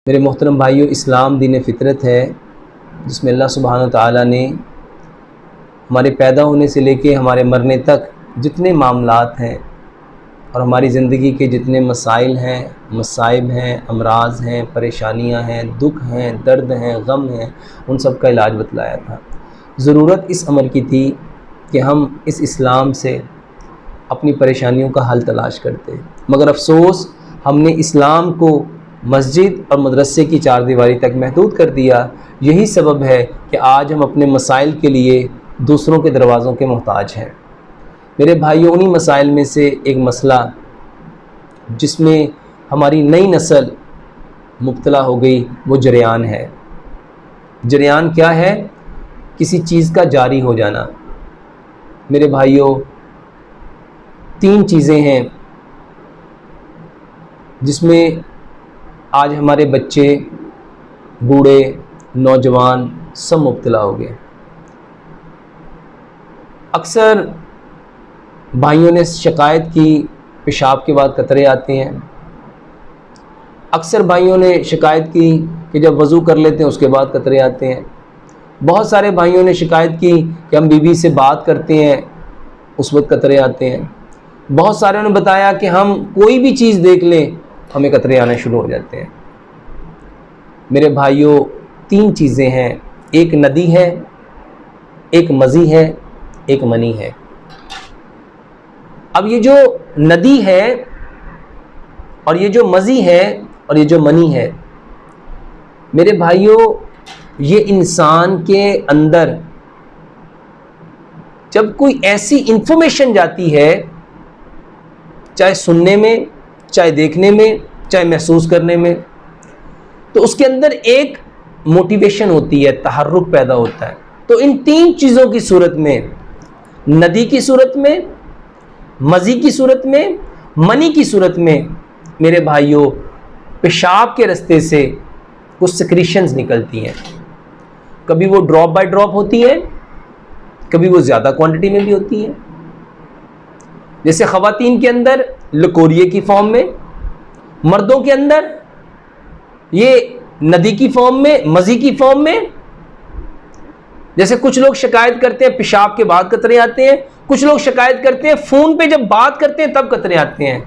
मेरे मोहतरम भाइयों, इस्लाम दीन फ़ितरत है जिसमें अल्लाह सुब्हानहू तआला ने हमारे पैदा होने से लेके हमारे मरने तक जितने मामलात हैं और हमारी ज़िंदगी के जितने मसाइल हैं, मसाइब हैं, अमराज़ हैं, परेशानियां हैं, दुख हैं, दर्द हैं, गम हैं, उन सब का इलाज बतलाया था। ज़रूरत इस अमर की थी कि हम इस इस्लाम से अपनी परेशानियों का हल तलाश करते, मगर अफसोस हमने इस्लाम को मस्जिद और मदरसे की चार दीवारी तक महदूद कर दिया। यही सबब है कि आज हम अपने मसाइल के लिए दूसरों के दरवाज़ों के मोहताज हैं। मेरे भाइयों, उन्हीं मसाइल में से एक मसला जिसमें हमारी नई नस्ल मुब्तला हो गई वो जरियान है। जरियान क्या है? किसी चीज़ का जारी हो जाना। मेरे भाइयों, तीन चीज़ें हैं जिसमें आज हमारे बच्चे, बूढ़े, नौजवान सब मुब्तला हो गए। अक्सर भाइयों ने शिकायत की पेशाब के बाद कतरे आते हैं। अक्सर भाइयों ने शिकायत की कि जब वज़ू कर लेते हैं उसके बाद कतरे आते हैं। बहुत सारे भाइयों ने शिकायत की कि हम बीवी से बात करते हैं उस वक्त कतरे आते हैं। बहुत सारों ने बताया कि हम कोई भी चीज़ देख लें हमें कतरे आने शुरू हो जाते हैं। मेरे भाइयों, तीन चीज़ें हैं, एक नदी है, एक मज़ी है, एक मनी है। अब ये जो नदी है और ये जो मज़ी है और ये जो मनी है, मेरे भाइयों, ये इंसान के अंदर जब कोई ऐसी इंफॉर्मेशन जाती है, चाहे सुनने में, चाहे देखने में, चाहे महसूस करने में, तो उसके अंदर एक मोटिवेशन होती है, तहर्रुक पैदा होता है। तो इन तीन चीज़ों की सूरत में, नदी की सूरत में, मज़ी की सूरत में, मनी की सूरत में, मेरे भाइयों, पेशाब के रास्ते से कुछ सिक्रीशंस निकलती हैं। कभी वो ड्रॉप बाय ड्रॉप होती है, कभी वो ज़्यादा क्वांटिटी में भी होती है। जैसे ख़वातीन के अंदर लकोरिए की फॉर्म में, मर्दों के अंदर ये नदी की फॉर्म में, मज़ी की फॉर्म में। जैसे कुछ लोग शिकायत करते हैं पेशाब के बाद कतरे आते हैं, कुछ लोग शिकायत करते हैं फ़ोन पे जब बात करते हैं तब कतरे आते हैं।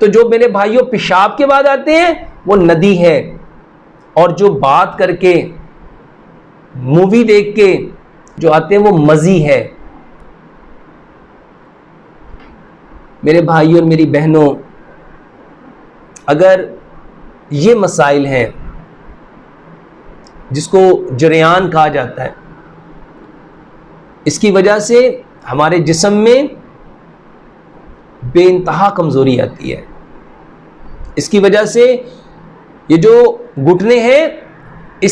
तो जो मेरे भाइयों पेशाब के बाद आते हैं वो नदी है, और जो बात करके, मूवी देख के जो आते हैं वो मज़ी है। मेरे भाइयों और मेरी बहनों, अगर ये मसाइल हैं जिसको जरियान कहा जाता है, इसकी वजह से हमारे जिस्म में बेइंतहा कमज़ोरी आती है। इसकी वजह से ये जो घुटने हैं